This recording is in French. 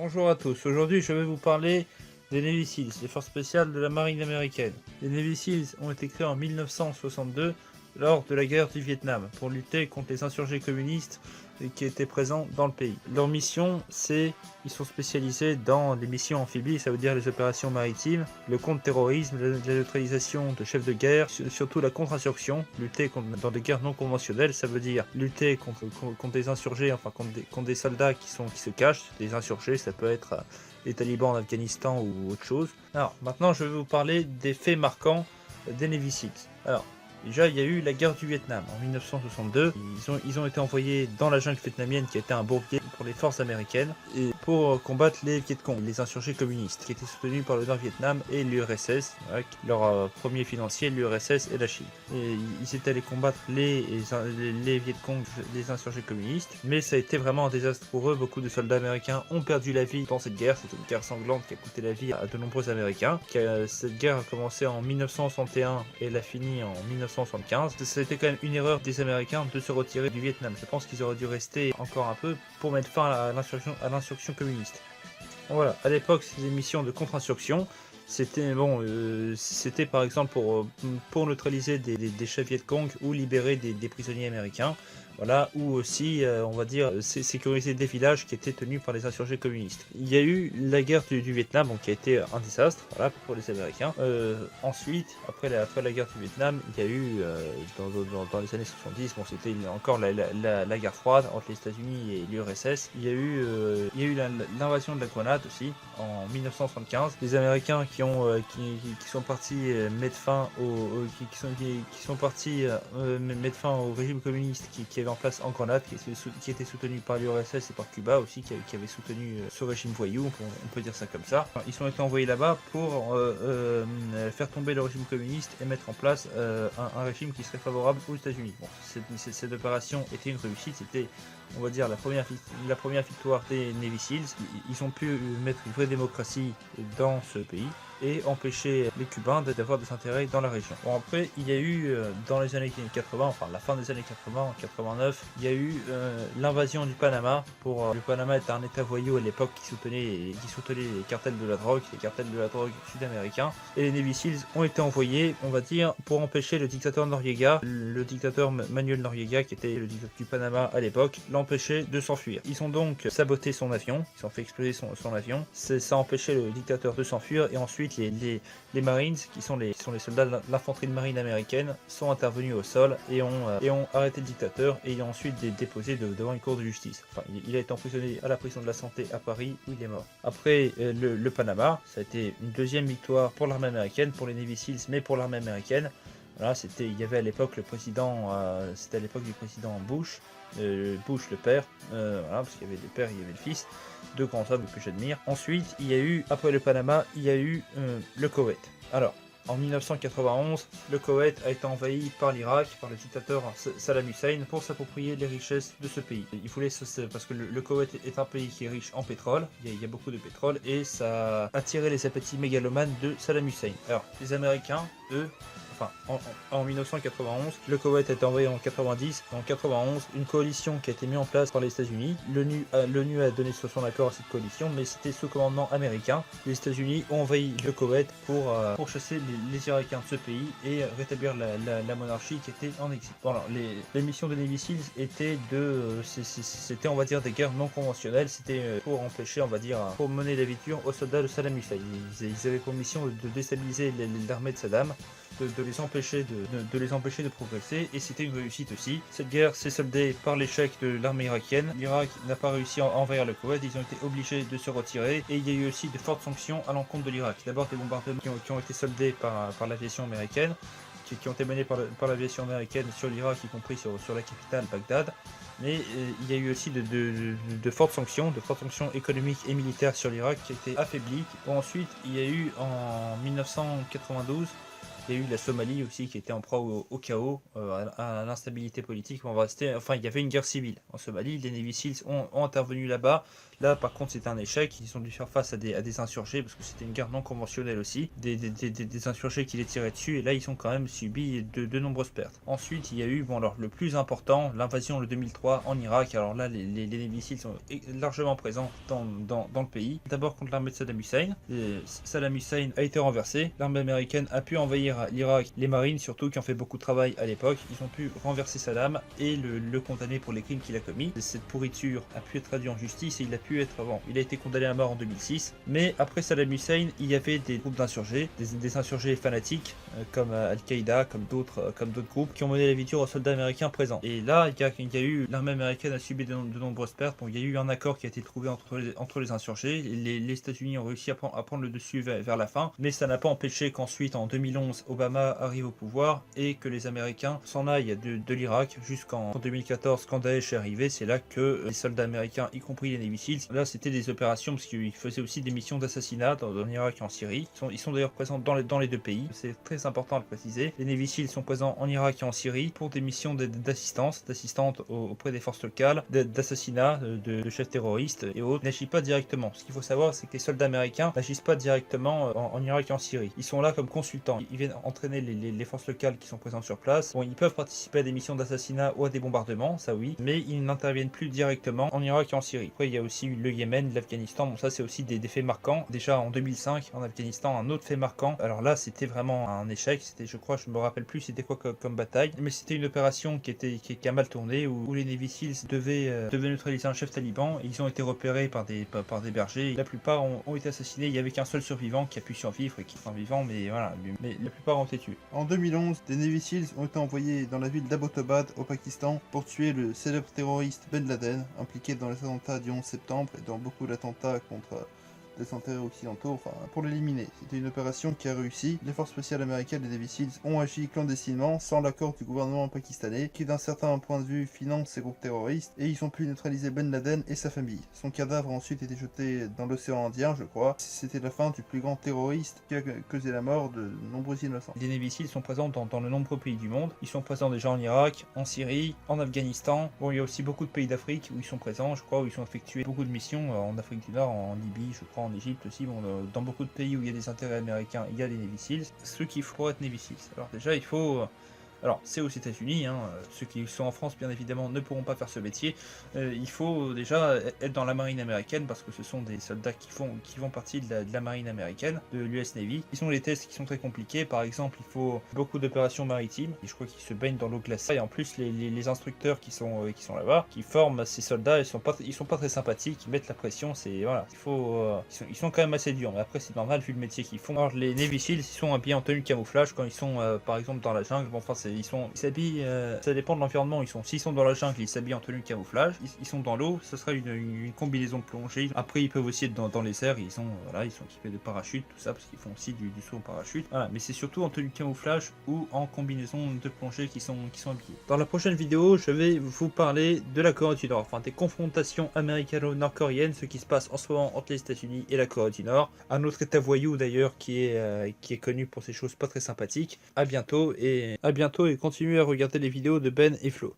Bonjour à tous, aujourd'hui je vais vous parler des Navy Seals, les forces spéciales de la marine américaine. Les Navy Seals ont été créés en 1962 lors de la guerre du Vietnam pour lutter contre les insurgés communistes qui étaient présents dans le pays. Leur mission, ils sont spécialisés dans les missions amphibies, ça veut dire les opérations maritimes, le contre-terrorisme, la neutralisation de chefs de guerre, surtout la contre-insurrection, lutter dans des guerres non conventionnelles, ça veut dire lutter contre des insurgés, enfin contre des soldats qui se cachent, des insurgés, ça peut être les talibans en Afghanistan ou autre chose. Alors maintenant je vais vous parler des faits marquants des Navy Seals. Alors déjà, il y a eu la guerre du Vietnam en 1962. Ils ont été envoyés dans la jungle vietnamienne qui était un bourbier pour les forces américaines et pour combattre les Viet Cong, les insurgés communistes qui étaient soutenus par le Nord-Vietnam et l'URSS, avec leur premier financier, l'URSS et la Chine. Et ils étaient allés combattre les Viet Cong, les insurgés communistes, mais ça a été vraiment un désastre pour eux. Beaucoup de soldats américains ont perdu la vie dans cette guerre. C'était une guerre sanglante qui a coûté la vie à de nombreux Américains. Cette guerre a commencé en 1961 et elle a fini en 1975. Ça a été quand même une erreur des Américains de se retirer du Vietnam. Je pense qu'ils auraient dû rester encore un peu pour mettre fin à l'insurrection communiste. Voilà, à l'époque, ces missions de contre-insurrection, c'était c'était par exemple pour neutraliser des chefs Viet Cong ou libérer des prisonniers américains. Voilà, ou aussi, on va dire, sécuriser des villages qui étaient tenus par les insurgés communistes. Il y a eu la guerre du Vietnam, donc, qui a été un désastre, voilà, pour les Américains. Ensuite, après la guerre du Vietnam, il y a eu, dans les années 70, bon, c'était encore la guerre froide entre les États-Unis et l'URSS. Il y a eu l'invasion de la Grenade aussi, en 1975. Les Américains qui sont partis mettre fin mettre fin au régime communiste qui avait en place en Grenade, qui était soutenu par l'URSS et par Cuba aussi, qui avait soutenu ce régime voyou, on peut dire ça comme ça. Ils ont été envoyés là-bas pour faire tomber le régime communiste et mettre en place un régime qui serait favorable aux États-Unis. Bon, cette opération était une réussite, c'était, on va dire, la première victoire des Navy Seals. Ils ont pu mettre une vraie démocratie dans ce pays et empêcher les Cubains d'avoir des intérêts dans la région. Bon, après, il y a eu dans les années 80, enfin la fin des années 80, en 89, il y a eu l'invasion du Panama. Le Panama était un état voyou à l'époque qui soutenait les cartels de la drogue, sud-américains. Et les Navy Seals ont été envoyés, on va dire, pour empêcher le dictateur Noriega, le dictateur Manuel Noriega, qui était le dictateur du Panama à l'époque, l'empêcher de s'enfuir. Ils ont donc saboté son avion, ils ont fait exploser son avion. Ça a empêché le dictateur de s'enfuir et ensuite les Marines, qui sont les soldats de l'infanterie de marine américaine, sont intervenus au sol et ont arrêté le dictateur et l'ont ensuite déposé devant une cour de justice. Enfin, il a été emprisonné à la prison de la Santé à Paris où il est mort. Après le Panama, ça a été une deuxième victoire pour l'armée américaine, pour les Navy Seals, mais pour l'armée américaine. Voilà, il y avait à l'époque c'était à l'époque du président Bush le père, voilà, parce qu'il y avait le père, il y avait le fils, deux grands hommes que j'admire. Ensuite, après le Panama, il y a eu le Koweït. Alors, en 1991, le Koweït a été envahi par l'Irak, par le dictateur Saddam Hussein, pour s'approprier les richesses de ce pays. Parce que le Koweït est un pays qui est riche en pétrole, il y a beaucoup de pétrole, et ça a attiré les appétits mégalomanes de Saddam Hussein. Alors, les Américains, eux, en 1991, le Koweït a été envoyé en 90. En 91, une coalition qui a été mise en place par les États-Unis. L'ONU a donné son accord à cette coalition, mais c'était sous commandement américain. Les États-Unis ont envahi le Koweït pour chasser les Irakiens de ce pays et rétablir la monarchie qui était en exil. Voilà, les missions de Navy Seals c'était, on va dire, des guerres non conventionnelles. C'était pour empêcher, on va dire, pour mener la victoire aux soldats de Saddam Hussein. Ils avaient pour mission de déstabiliser l'armée de Saddam, de les empêcher de progresser, et c'était une réussite aussi. Cette guerre s'est soldée par l'échec de l'armée irakienne. L'Irak n'a pas réussi à envahir le Koweït, ils ont été obligés de se retirer, et il y a eu aussi de fortes sanctions à l'encontre de l'Irak. D'abord des bombardements qui ont été soldés par l'aviation américaine, qui ont été menés par l'aviation américaine sur l'Irak, y compris sur la capitale Bagdad. Mais il y a eu aussi de fortes sanctions économiques et militaires sur l'Irak qui étaient affaiblies. Bon, ensuite, il y a eu en 1992 Il y a eu la Somalie aussi qui était en proie au chaos, à l'instabilité politique. On va rester, enfin, il y avait une guerre civile en Somalie. Les Navy Seals ont intervenu là-bas. Là, par contre, c'était un échec. Ils ont dû faire face à des insurgés parce que c'était une guerre non conventionnelle aussi. Des insurgés qui les tiraient dessus. Et là, ils ont quand même subi de nombreuses pertes. Ensuite, il y a eu, bon, alors le plus important, l'invasion le 2003 en Irak. Alors là, les Navy Seals sont largement présents dans le pays. D'abord contre l'armée de Saddam Hussein. Saddam Hussein a été renversé. L'armée américaine a pu envahir l'Irak. Les marines, surtout, qui ont fait beaucoup de travail à l'époque, ils ont pu renverser Saddam et le condamner pour les crimes qu'il a commis. Cette pourriture a pu être traduite en justice et il a été condamné à mort en 2006. Mais après Saddam Hussein, il y avait des groupes d'insurgés, des insurgés fanatiques comme Al-Qaïda, comme d'autres groupes qui ont mené la vie dure aux soldats américains présents. Et là, il y a eu l'armée américaine a subi de nombreuses pertes. Donc il y a eu un accord qui a été trouvé entre les insurgés. Les États-Unis ont réussi à prendre le dessus vers la fin, mais ça n'a pas empêché qu'ensuite, en 2011, Obama arrive au pouvoir et que les Américains s'en aillent de l'Irak jusqu'en 2014 quand Daesh est arrivé. C'est là que les soldats américains, y compris les Navy Seals, là c'était des opérations parce qu'ils faisaient aussi des missions d'assassinat en Irak et en Syrie. Ils sont d'ailleurs présents dans les deux pays. C'est très important à le préciser. Les Navy Seals sont présents en Irak et en Syrie pour des missions d'assistance auprès des forces locales, d'assassinat de chefs terroristes et autres. Ils n'agissent pas directement. Ce qu'il faut savoir, c'est que les soldats américains n'agissent pas directement en Irak et en Syrie. Ils sont là comme consultants. Ils viennent entraîner les forces locales qui sont présentes sur place. Bon, ils peuvent participer à des missions d'assassinat ou à des bombardements, ça oui, mais ils n'interviennent plus directement en Irak et en Syrie. Après, il y a aussi le Yémen, l'Afghanistan. Bon, ça c'est aussi des faits marquants. Déjà en 2005, en Afghanistan, un autre fait marquant. Alors là, c'était vraiment un échec. C'était, je crois, je me rappelle plus c'était quoi comme bataille, mais c'était une opération qui a mal tourné où les Navy Seals devaient neutraliser un chef taliban. Ils ont été repérés par des bergers. La plupart ont été assassinés. Il n'y avait qu'un seul survivant qui a pu survivre et qui est vivant, mais voilà. Mais la plupart ont été tués. En 2011, des Navy Seals ont été envoyés dans la ville d'Abbottabad au Pakistan pour tuer le célèbre terroriste Ben Laden, impliqué dans les attentats du 11 septembre et dans beaucoup d'attentats contre des intérêts occidentaux, enfin pour l'éliminer. C'était une opération qui a réussi. Les forces spéciales américaines des Navy Seals ont agi clandestinement sans l'accord du gouvernement pakistanais qui d'un certain point de vue finance ces groupes terroristes et ils ont pu neutraliser Ben Laden et sa famille. Son cadavre a ensuite été jeté dans l'océan Indien, je crois. C'était la fin du plus grand terroriste qui a causé la mort de nombreux innocents. Les Navy Seals sont présents dans de nombreux pays du monde. Ils sont présents déjà en Irak, en Syrie, en Afghanistan. Bon, il y a aussi beaucoup de pays d'Afrique où ils sont présents, je crois, où ils ont effectué beaucoup de missions en Afrique du Nord, en Libye, je crois, en Égypte aussi. Bon, dans beaucoup de pays où il y a des intérêts américains, il y a les Navy Seals. Ceux qu'il faut pour être Navy Seals. Alors déjà, il faut... Alors, c'est aux États-Unis, hein. Ceux qui sont en France, bien évidemment, ne pourront pas faire ce métier. Il faut déjà être dans la marine américaine parce que ce sont des soldats qui font partie de la marine américaine, de l'US Navy. Ils sont les tests qui sont très compliqués. Par exemple, il faut beaucoup d'opérations maritimes. Et je crois qu'ils se baignent dans l'eau glacée. Et en plus, les instructeurs qui sont là-bas, qui forment ces soldats, ils sont pas très sympathiques. Ils mettent la pression. C'est voilà, ils sont quand même assez durs. Mais après, c'est normal vu le métier qu'ils font. Alors, les Navy Seals, ils sont habillés en tenue de camouflage quand ils sont, par exemple, dans la jungle. Bon, enfin, ils s'habillent, ça dépend de l'environnement. S'ils sont dans la jungle, ils s'habillent en tenue de camouflage. Ils sont dans l'eau, ce sera une combinaison de plongée. Après, ils peuvent aussi être dans les airs. Ils sont équipés de parachutes, tout ça, parce qu'ils font aussi du saut en parachute. Voilà, mais c'est surtout en tenue de camouflage ou en combinaison de plongée qui sont habillés. Dans la prochaine vidéo, je vais vous parler de la Corée du Nord, enfin des confrontations américano-nord-coréennes, ce qui se passe en ce moment entre les États-Unis et la Corée du Nord. Un autre état voyou d'ailleurs qui est connu pour ces choses pas très sympathiques. À bientôt et continuez à regarder les vidéos de Ben et Flo.